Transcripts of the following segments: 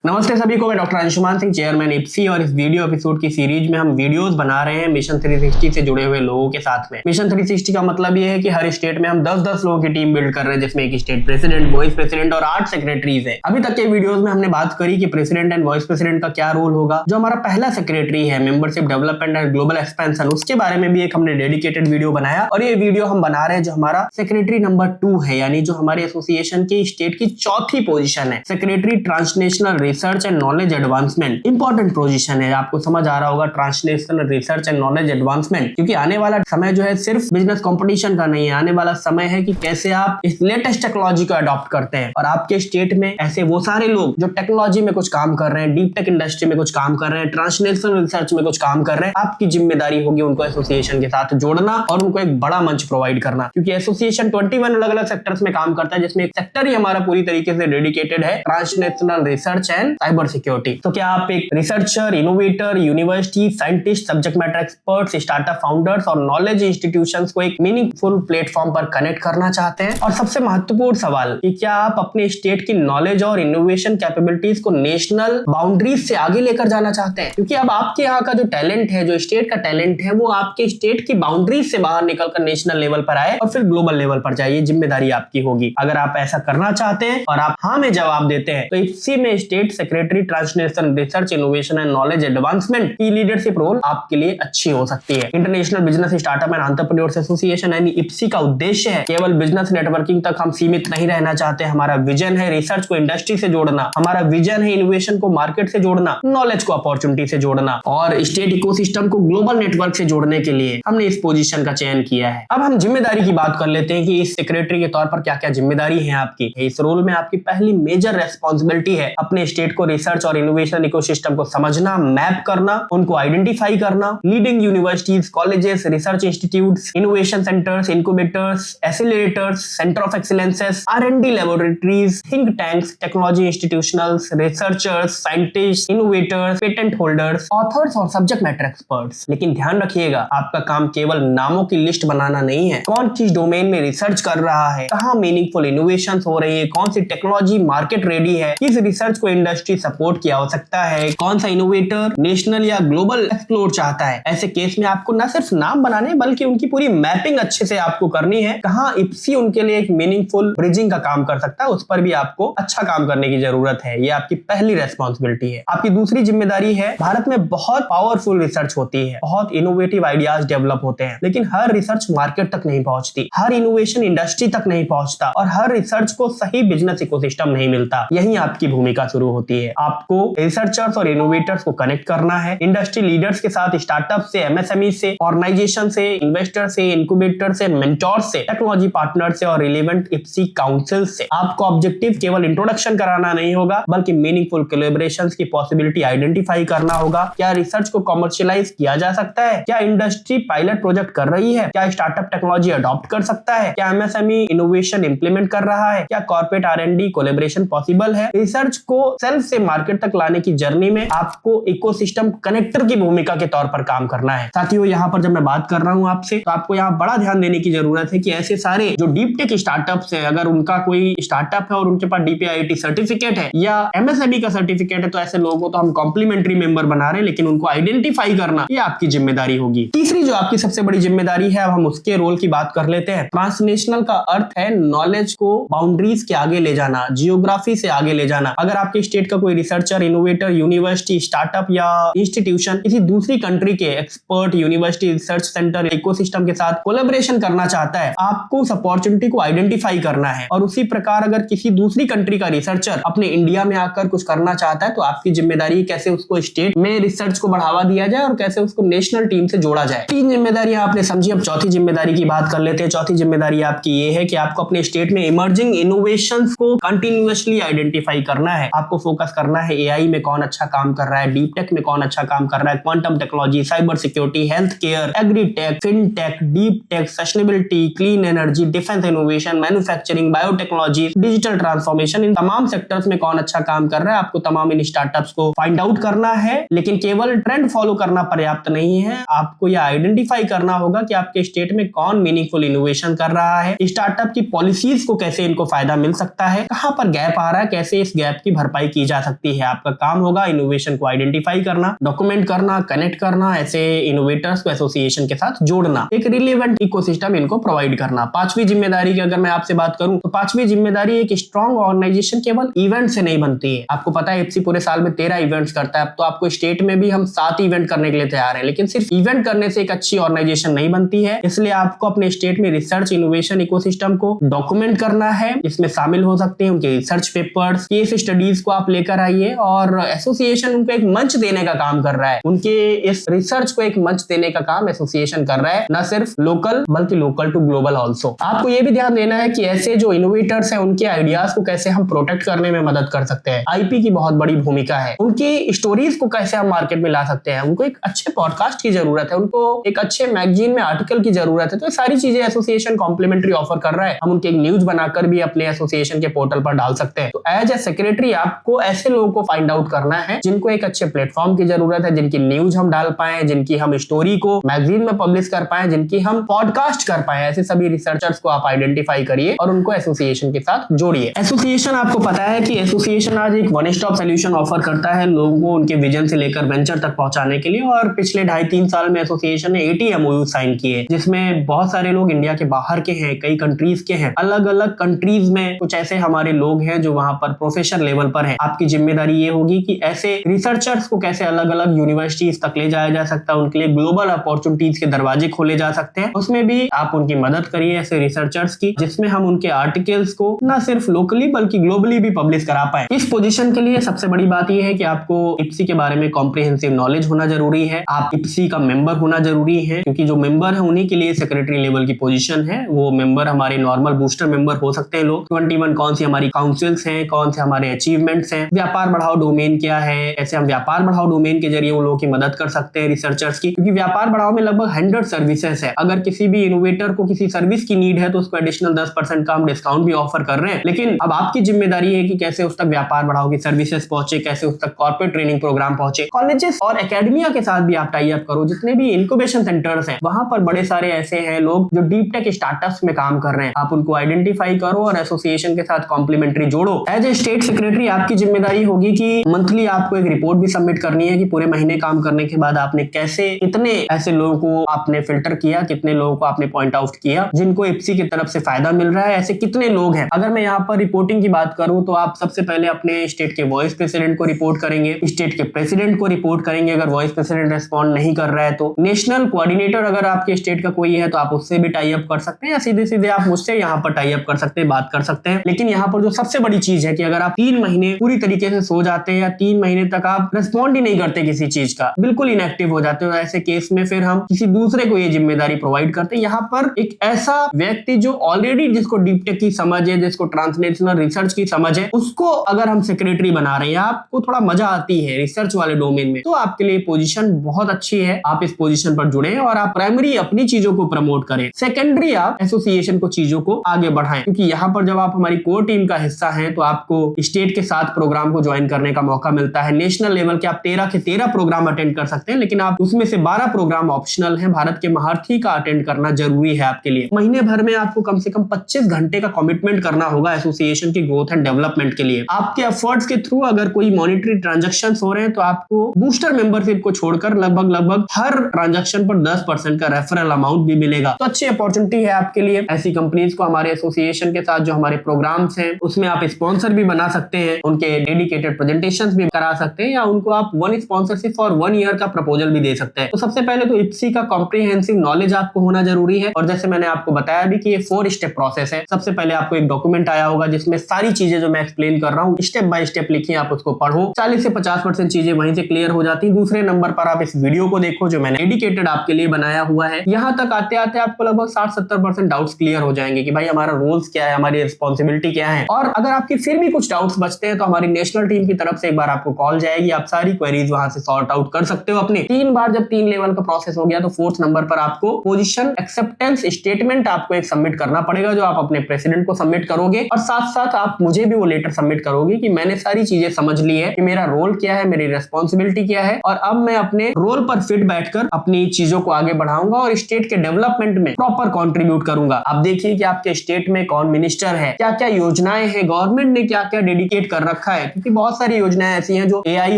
नमस्ते सभी को, मैं डॉक्टर अंशुमान सिंह, चेयरमैन इप्सी, और इस वीडियो एपिसोड की सीरीज में हम वीडियोस बना रहे हैं मिशन 360 से जुड़े हुए लोगों के साथ में। मिशन 360 का मतलब ये है कि हर स्टेट में हम 10-10 लोगों की टीम बिल्ड कर रहे हैं, जिसमें एक स्टेट प्रेसिडेंट, वाइस प्रेसिडेंट और 8 सेक्रेटरीज है। अभी तक के वीडियोस में हमने बात करी कि प्रेसिडेंट एंड वाइस प्रेसिडेंट का क्या रोल होगा। जो हमारा पहला सेक्रेटरी है, membership development and global expansion, उसके बारे में भी एक हमने डेडिकेटेड वीडियो बनाया, और ये वीडियो हम बना रहे हैं जो हमारा सेक्रेटरी नंबर 2 है, यानी जो हमारे एसोसिएशन की स्टेट की चौथी पोजीशन है, secretary transnational research and knowledge advancement. Important position है, आपको समझ आ रहा होगा, transnational research and knowledge advancement, क्योंकि आने वाला समय जो है सिर्फ बिजनेस कंपटीशन का नहीं है, आने वाला समय है कि कैसे आप इस लेटेस्ट टेक्नोलॉजी को अडॉप्ट करते हैं। और आपके स्टेट में ऐसे वो सारे लोग जो टेक्नोलॉजी में कुछ काम कर रहे हैं, डीप टेक इंडस्ट्री में कुछ काम कर रहे हैं, ट्रांसनेशनल रिसर्च में कुछ काम कर रहे हैं, आपकी जिम्मेदारी होगी उनको एसोसिएशन के साथ जोड़ना और उनको एक बड़ा मंच प्रोवाइड करना। क्योंकि एसोसिएशन 21 अलग अलग सेक्टर्स में काम करता है, जिसमें एक सेक्टर ही हमारा पूरी तरीके से डेडिकेटेड है, transnational research and cyber security. तो क्या आप एक researcher, innovator, university scientist, subject matter experts, startup founders और नॉलेज इंस्टीट्यूशंस को एक मीनिंगफुल प्लेटफॉर्म पर कनेक्ट करना चाहते हैं? और सबसे महत्वपूर्ण सवाल कि क्या आप अपने स्टेट की नॉलेज और इनोवेशन कैपेबिलिटीज को नेशनल बाउंड्रीज से आगे लेकर जाना चाहते हैं? क्योंकि अब आपके यहाँ का जो टैलेंट है, जो स्टेट का टैलेंट है, वो आपके स्टेट की बाउंड्रीज से बाहर निकलकर नेशनल लेवल पर आए और फिर ग्लोबल लेवल पर जाए। ये जिम्मेदारी आपकी होगी। अगर आप ऐसा करना चाहते हैं और आप हाँ में जवाब देते हैं, तो इसी में state secretary transnational research, innovation and knowledge advancement की लीडरशिप रोल आपके लिए अच्छी हो सकती है। International business startup and entrepreneurs association यानी इप्सी का उद्देश्य है केवल बिजनेस नेटवर्किंग तक हम सीमित नहीं रहना चाहते। हमारा विजन है रिसर्च को इंडस्ट्री से जोड़ना, हमारा विजन है इनोवेशन को मार्केट से जोड़ना, नॉलेज को अपॉर्चुनिटी से जोड़ना, और स्टेट इकोसिस्टम को ग्लोबल नेटवर्क से जोड़ने के लिए हमने इस पोजीशन का चयन किया है। अब हम जिम्मेदारी की बात कर लेते हैं कि इस सेक्रेटरी के तौर पर क्या क्या जिम्मेदारी है आपकी। इस रोल में आपकी पहली मेजर रेस्पॉन्सिबिलिटी है अपने स्टेट को रिसर्च और इनोवेशन इकोसिस्टम को समझना, मैप करना, उनको आइडेंटिफाई करना, leading universities, colleges, research institutes, innovation centres, incubators, accelerators, centre of excellences, R&D laboratories, think tanks, technology institutionals, researchers, scientist, innovators, patent holders, authors और सब्जेक्ट मैटर एक्सपर्ट्स। लेकिन ध्यान रखिएगा, आपका काम केवल नामों की लिस्ट बनाना नहीं है। कौन किस डोमेन में रिसर्च कर रहा है, कहाँ मीनिंगफुल इनोवेशंस हो रही है, कौन सी टेक्नोलॉजी मार्केट रेडी है, किस रिसर्च को इंडस्ट्री सपोर्ट की आवश्यकता है, कौन सा इनोवेटर नेशनल या ग्लोबल एक्सप्लोर चाहता है। ऐसे केस में आपको न सिर्फ नाम बनाने बल्कि उनकी पूरी मैपिंग अच्छे से आपको करनी है। कहाँ इप्सी उनके लिए एक मीनिंगफुल ब्रिजिंग का काम कर सकता है, उस पर भी आपको अच्छा काम करने की जरूरत है। ये आपकी पहली रेस्पॉन्सिबिलिटी है। आपकी दूसरी जिम्मेदारी है, भारत में बहुत पावरफुल रिसर्च होती है, बहुत इनोवेटिव आइडियाज डेवलप होते हैं, लेकिन हर रिसर्च मार्केट तक नहीं पहुंचती, हर इनोवेशन इंडस्ट्री तक नहीं पहुंचता, और हर रिसर्च को सही बिजनेस इकोसिस्टम नहीं मिलता। यही आपकी भूमिका शुरू होती है। आपको रिसर्चर्स और इनोवेटर्स को कनेक्ट करना है, इंडस्ट्री लीडर्स के साथ, स्टार्टअप से, MSME से, ऑर्गेनाइजेशन से, इन्वेस्टर से, इनक्यूबेटर से, मेंटोर से, टेक्नोलॉजी पार्टनर से और रिलेवेंट इप्सी काउंसिल से। आपको ऑब्जेक्टिव केवल इंट्रोडक्शन कराना नहीं होगा, बल्कि मीनिंगफुल कोलैबोरेशंस की पॉसिबिलिटी आइडेंटिफाई करना होगा। क्या रिसर्च को कमर्शियलाइज किया जा सकता है? क्या इंडस्ट्री पायलट प्रोजेक्ट कर रही है? क्या स्टार्टअप टेक्नोलॉजी अडॉप्ट कर सकता है? क्या MSME इनोवेशन इंप्लीमेंट कर रहा है? क्या कॉर्पोरेट R&D कोलैबोरेशन पॉसिबल है? रिसर्च को सेल्फ से मार्केट तक लाने की जर्नी में आपको इकोसिस्टम कनेक्टर की भूमिका के तौर पर काम करना है। साथियों, यहाँ पर जब मैं बात कर रहा हूँ आपसे, तो आपको यहाँ बड़ा ध्यान देने की जरूरत है कि ऐसे सारे जो डीप टेक स्टार्टअप्स है, अगर उनका कोई स्टार्टअप है और उनके पास DPIIT सर्टिफिकेट है या MSME का सर्टिफिकेट है, तो ऐसे लोगों को तो हम कॉम्प्लीमेंट्री मेंबर बना रहे हैं, लेकिन उनको आइडेंटिफाई करना ये आपकी जिम्मेदारी होगी। तीसरी जो आपकी सबसे बड़ी जिम्मेदारी है, अब हम उसके रोल की बात कर लेते हैं। ट्रांसनेशनल का अर्थ है नॉलेज को बाउंड्रीज के आगे ले जाना, जियोग्राफी से आगे ले जाना। अगर आपके स्टेट का कोई रिसर्चर, इनोवेटर, यूनिवर्सिटी, स्टार्टअप या इंस्टीट्यूशन किसी दूसरी कंट्री के expert, university, research centre, ecosystem के साथ कोलैबोरेशन करना चाहता है, आपको उस अपॉर्चुनिटी को आइडेंटिफाई करना है। और उसी प्रकार अगर किसी दूसरी कंट्री का रिसर्चर अपने इंडिया में आकर कुछ करना चाहता है, तो आपकी जिम्मेदारी कैसे उसको स्टेट में रिसर्च को बढ़ावा दिया जाए और कैसे उसको नेशनल टीम से जोड़ा जाए। 3 जिम्मेदारियां आपने समझी। अब चौथी जिम्मेदारी की बात कर लेते हैं। चौथी जिम्मेदारी आपकी ये है कि आपको अपने स्टेट में इमर्जिंग इनोवेशंस को कंटिन्यूअसली आइडेंटिफाई करना है। आपको फोकस करना है AI में कौन अच्छा काम कर रहा है, डीप टेक में कौन अच्छा काम कर रहा है, quantum technology, cyber security, health care, agri tech, fintech, deep tech, sustainability, clean energy, defence innovation, manufacturing, biotechnology, digital transformation, इन तमाम सेक्टर्स में कौन अच्छा काम कर रहा है। आपको तमाम इन स्टार्टअप्स को फाइंड आउट करना है, लेकिन केवल ट्रेंड फॉलो करना पर्याप्त नहीं है। आपको यह आइडेंटिफाई करना होगा कि आपके स्टेट में कौन मीनिंगफुल इनोवेशन कर रहा है, स्टार्टअप की पॉलिसीज को कैसे इनको फायदा मिल सकता है, कहां पर गैप आ रहा है, कैसे इस गैप की भरपाई की जा सकती है। आपका काम होगा इनोवेशन को आइडेंटिफाई करना, डॉक्यूमेंट करना, कनेक्ट करना, ऐसे इनोवेटर्स को एसोसिएशन के साथ जोड़ना, एक रिलेवेंट इकोसिस्टम इनको प्रोवाइड करना। पांचवी जिम्मेदारी की अगर मैं आपसे बात करूं तो पांचवी जिम्मेदारी एक स्ट्रॉन्ग ऑर्गेनाइजेशन केवल इवेंट से नहीं बनती है। आपको पता है एफसी पूरे साल में 13 इवेंट्स करता है, तो आपको स्टेट में भी हम 7 इवेंट करने के लिए तैयार हैं, लेकिन सिर्फ इवेंट करने से एक अच्छी ऑर्गेनाइजेशन नहीं बनती है। इसलिए आपको अपने स्टेट में रिसर्च इनोवेशन इकोसिस्टम को डॉक्यूमेंट करना है। इसमें शामिल हो सकते हैं उनके रिसर्च पेपर्स, केस स्टडीज को आप लेकर आइए, और एसोसिएशन उनको एक मंच देने का काम कर रहा है। उनके इस रिसर्च को एक मंच देने का काम एसोसिएशन कर रहा है, न सिर्फ लोकल बल्कि लोकल टू ग्लोबल ऑल्सो। आपको ये भी ध्यान देना है कि ऐसे जो इनोवेटर्स हैं उनके आइडियाज को कैसे हम प्रोटेक्ट करने में मदद कर सकते हैं। आईपी की बहुत बड़ी भूमिका है। उनकी स्टोरीज को कैसे हम मार्केट में ला सकते हैं। उनको एक अच्छे पॉडकास्ट की जरूरत है, उनको एक अच्छे मैगजीन में आर्टिकल की जरूरत है। तो सारी चीजें एसोसिएशन कॉम्प्लीमेंट्री ऑफर कर रहा है। हम उनके एक न्यूज बनाकर भी अपने एसोसिएशन के पोर्टल पर डाल सकते हैं। तो एज ए सेक्रेटरी आपको ऐसे लोगों को फाइंड आउट करना है जिनको एक अच्छे प्लेटफॉर्म की जरूरत है, जिनकी न्यूज हम डाल पाए, जिनकी हम स्टोरी को मैगजीन में पब्लिश कर पाए, जिनकी हम पॉडकास्ट कर पाए। ऐसे सभी रिसर्चर्स को आप आइडेंटिफाई करिए और उनको एसोसिएशन के साथ जोड़िए। एसोसिएशन आपको पता है कि एसोसिएशन आज एक वन स्टॉप सोल्यूशन ऑफर करता है लोगों को उनके विजन से लेकर वेंचर तक पहुंचाने के लिए। और पिछले 2.5-3 साल में एसोसिएशन ने 80 MOU साइन किए, जिसमें बहुत सारे लोग इंडिया के बाहर के हैं, कई कंट्रीज के हैं। अलग अलग कंट्रीज में कुछ ऐसे हमारे लोग हैं जो वहां पर प्रोफेसर लेवल पर हैं। आपकी जिम्मेदारी ये होगी कि ऐसे रिसर्चर्स को कैसे अलग अलग यूनिवर्सिटीज तक ले जाया जा सकता है, उनके लिए ग्लोबल अपॉर्चुनिटीज के दरवाजे खोले जा सकते हैं। उसमें भी आप उनकी मदद करिए ऐसे रिसर्चर्स की, जिसमें हम उनके आर्टिकल्स को न सिर्फ लोकली बल्कि ग्लोबली भी पब्लिश करा पाए। इस पोजीशन के लिए सबसे बड़ी बात यह है कि आपको इप्सी के बारे में कॉम्प्रिहेंसिव नॉलेज होना जरूरी है। आप इप्सी का मेंबर होना जरूरी है, क्योंकि जो मेंबर है उन्हीं के लिए सेक्रेटरी लेवल की पोजीशन है। वो मेंबर हमारे नॉर्मल बूस्टर मेंबर हो सकते हैं लोग। 21 कौन सी हमारी काउंसिल्स हैं, कौन से हमारे अचीवमेंट्स हैं, व्यापार बढ़ाओ डोमेन क्या है, ऐसे हम व्यापार बढ़ाओ डोमेन के जरिए उन लोगों की मदद कर सकते हैं रिसर्चर्स की। क्योंकि व्यापार बढ़ाओ में लगभग 100 सर्विसेज है। अगर किसी भी इनोवेटर को किसी सर्विस की नीड है तो उसको एडिशनल 10% का हम डिस्काउंट भी ऑफर कर रहे हैं। लेकिन अब आपकी जिम्मेदारी है कि कैसे उस तक व्यापार बढ़ाओ की सर्विसेज पहुंचे, कैसे उस तक कॉर्पोरेट ट्रेनिंग प्रोग्राम पहुंचे। कॉलेजेस और एकेडमिया के साथ भी आप टाई अप करो। जितने भी इंक्यूबेशन सेंटर्स हैं वहां पर बड़े सारे ऐसे हैं लोग जो डीप टेक स्टार्टअप्स में काम कर रहे हैं। आप उनको आइडेंटिफाई करो और एसोसिएशन के साथ कॉम्प्लीमेंट्री जोड़ो। एज ए स्टेट सेक्रेटरी आपकी जिम्मेदारी होगी कि मंथली आपको एक रिपोर्ट भी सबमिट करनी है कि पूरे महीने काम करने के बाद आपने कैसे, कितने ऐसे लोगों को आपने फिल्टर किया, कितने लोगों को आपने पॉइंट आउट किया जिनको इप्सी की तरफ से फायदा मिल रहा है। ऐसे कितने लोग हैं। अगर मैं यहाँ पर रिपोर्टिंग की बात करूं तो आप सबसे पहले अपने स्टेट के वाइस प्रेसिडेंट को रिपोर्ट करेंगे, स्टेट के प्रेसिडेंट को रिपोर्ट करेंगे। अगर वाइस प्रेसिडेंट रेस्पॉन्ड नहीं कर रहा है तो नेशनल कोऑर्डिनेटर अगर आपके स्टेट का कोई है तो आप उससे भी टाई अप कर सकते हैं, या सीधे सीधे आप मुझसे यहाँ पर टाई अप कर सकते हैं, बात कर सकते हैं। लेकिन यहाँ पर जो सबसे बड़ी चीज है कि अगर आप 3 महीने पूरी तरीके से सो जाते हैं या 3 महीने तक आप रिस्पॉन्ड ही नहीं करते किसी चीज का, बिल्कुल इनएक्टिव हो जाते हो, ऐसे केस में फिर हम किसी दूसरे को ये जिम्मेदारी प्रोवाइड करते हैं। यहाँ पर एक ऐसा व्यक्ति जो ऑलरेडी जिसको डीप टेक की समझ है, जिसको ट्रांसलेशनल रिसर्च की समझ है, उसको अगर हम सेक्रेटरी बना रहे हैं, आपको थोड़ा मजा आती है रिसर्च वाले डोमेन में, तो आपके लिए पोजीशन बहुत अच्छी है। आप इस पोजीशन पर जुड़े और आप प्राइमरी अपनी चीजों को प्रमोट करें, सेकेंडरी आप एसोसिएशन को चीजों को आगे बढ़ाएं। क्योंकि यहाँ पर जब आप हमारी कोर टीम का हिस्सा हैं तो आपको स्टेट के साथ प्रोग्राम को ज्वाइन करने का मौका मिलता है। नेशनल लेवल के आप 13 के 13 प्रोग्राम अटेंड कर सकते हैं, लेकिन आप उसमें से 12 प्रोग्राम ऑप्शनल है। भारत के महारथी का अटेंड करना जरूरी है आपके लिए। महीने भर में आपको कम से कम 25 घंटे का कमिटमेंट करना होगा एसोसिएशन की ग्रोथ एंड डेवलपमेंट के लिए। आपके एफर्ट्स के थ्रू अगर कोई मॉनिटरी ट्रांजैक्शन हो रहे हैं तो आपको बूस्टर मेंबरशिप को छोड़कर लगभग हर ट्रांजैक्शन पर 10% का रेफरल अमाउंट भी मिलेगा। तो अच्छी अपॉर्चुनिटी है आपके लिए। ऐसी कंपनीज को हमारे एसोसिएशन के साथ जो हमारे प्रोग्राम्स हैं उसमें आप स्पॉन्सर भी बना सकते हैं, उनके डेडिकेटेड प्रेजेंटेशंस भी करा सकते हैं, या उनको आप 1 स्पॉन्सरशिप फॉर 1 ईयर का प्रपोजल भी दे सकते हैं। तो सबसे पहले तो इप्सी का कॉम्प्रिहेंसिव नॉलेज आपको होना जरूरी है। और जैसे मैंने आपको बताया भी कि ये 4 स्टेप प्रोसेस है। सबसे पहले आपको एक डॉक्यूमेंट आया होगा जिसमें सारी चीजें जो मैं एक्सप्लेन कर रहा हूँ स्टेप बाय स्टेप लिखिए, आप उसको पढ़ो। 40 से 50% चीजें वहीं से क्लियर हो जाती है। दूसरे नंबर पर आप इस वीडियो को देखो जो मैंने डेडिकेटेड आपके लिए बनाया हुआ है। यहाँ तक आते आते आपको लगभग 60-70% डाउट्स क्लियर हो जाएंगे कि भाई हमारा रोल्स क्या है, हमारी रिस्पॉन्सिबिलिटी क्या है। और अगर आपके फिर भी कुछ डाउट्स बचते हैं तो हमारी नेशनल टीम की तरफ से एक बार आपको कॉल जाएगी, आप सारी क्वेरीज वहां से सॉर्ट आउट कर सकते हो अपने। 3 बार जब 3 लेवल का प्रोसेस हो गया तो 4th नंबर पर आपको पोजीशन एक्सेप्टेंस स्टेटमेंट आपको एक सबमिट करना पड़ेगा, जो आप अपने प्रेसिडेंट को सबमिट करोगे और साथ साथ आप मुझे भी वो लेटर सबमिट करोगे कि मैंने सारी चीजें समझ ली है कि मेरा रोल क्या है, मेरी रिस्पॉन्सिबिलिटी क्या है, और अब मैं अपने रोल पर फिट बैठकर अपनी चीजों को आगे बढ़ाऊंगा और स्टेट के डेवलपमेंट में प्रॉपर कंट्रीब्यूट करूंगा। आप देखिए कि आपके स्टेट में कौन मिनिस्टर है, क्या क्या योजनाएं हैं, गवर्नमेंट ने क्या क्या डेडिकेट कर रखा रखा है, क्योंकि बहुत सारी योजनाएं ऐसी हैं जो एआई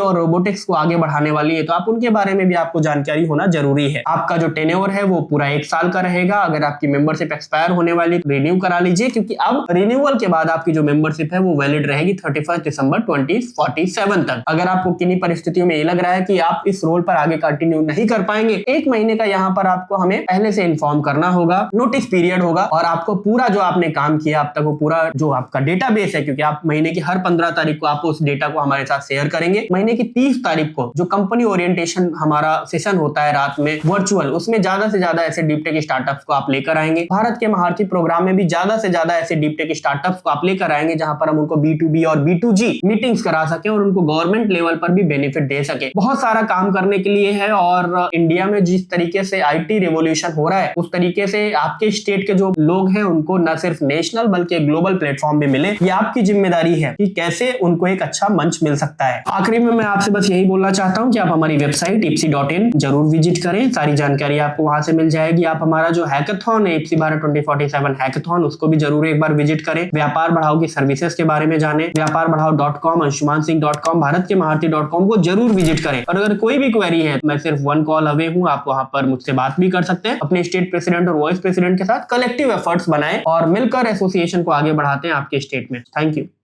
और रोबोटिक्स को आगे बढ़ाने वाली है, तो आप उनके बारे में भी आपको जानकारी होना जरूरी है। आपका जो टेन्योर है वो पूरा 1 साल का रहेगा। अगर आपकी मेंबरशिप एक्सपायर होने वाली तो रिन्यू करा लीजिए, क्योंकि अब रिन्यूअल के बाद आपकी जो मेंबरशिप है वो वैलिड रहेगी 31 दिसंबर 2047 तक। अगर आपको किन्हीं परिस्थितियों में ये लग रहा है कि आप इस रोल पर आगे कंटिन्यू नहीं कर पाएंगे, 1 महीने का यहाँ पर आपको हमें पहले से इन्फॉर्म करना होगा, नोटिस पीरियड होगा, और आपको पूरा जो आपने काम किया अब तक वो पूरा जो आपका डेटाबेस है, क्योंकि आप महीने की हर 15 तारीख को आप उस डेटा को हमारे साथ शेयर करेंगे। महीने की 30 तारीख को जो कंपनी ओरिएंटेशन हमारा सेशन होता है रात में वर्चुअल, उसमें ज्यादा से ज्यादा ऐसे डीप टेक स्टार्टअप्स को आप लेकर आएंगे। भारत के महारथी प्रोग्राम में भी ज्यादा से ज्यादा ऐसे डीप टेक स्टार्टअप्स को आप लेकर आएंगे, जहां पर हम उनको B2B और B2G मीटिंग्स करा सके और उनको गवर्नमेंट लेवल पर भी बेनिफिट दे सके। बहुत सारा काम करने के लिए है, और इंडिया में जिस तरीके से IT रिवॉल्यूशन हो रहा है, उस तरीके से आपके स्टेट के जो लोग हैं उनको न सिर्फ नेशनल बल्कि ग्लोबल प्लेटफॉर्म भी मिले। ये आपकी जिम्मेदारी है कि कैसे उनको एक अच्छा मंच मिल सकता है। आखिरी में मैं आपसे बस यही बोलना चाहता हूं कि आप हमारी वेबसाइट ipsi.in जरूर विजिट करें, सारी जानकारी आपको वहां से मिल जाएगी। आप हमारा जो हैकाथॉन है इप्सी भारत 2047 हैकाथॉन, उसको भी जरूर एक बार विजिट करें। व्यापार बढ़ाओ की सर्विसेज के बारे में जाने, व्यापार बढ़ाओ.com, अंशुमानसिंह.com, भारत के महारथी.com को जरूर विजिट करें। और अगर कोई भी क्वेरी है, मैं सिर्फ 1 कॉल अवे हूं, आप वहां पर मुझसे बात भी कर सकते हैं। अपने स्टेट प्रेसिडेंट और वाइस प्रेसिडेंट के साथ कलेक्टिव एफर्ट्स बनाएं और मिलकर एसोसिएशन को आगे बढ़ाते हैं आपके स्टेट में। Thank you.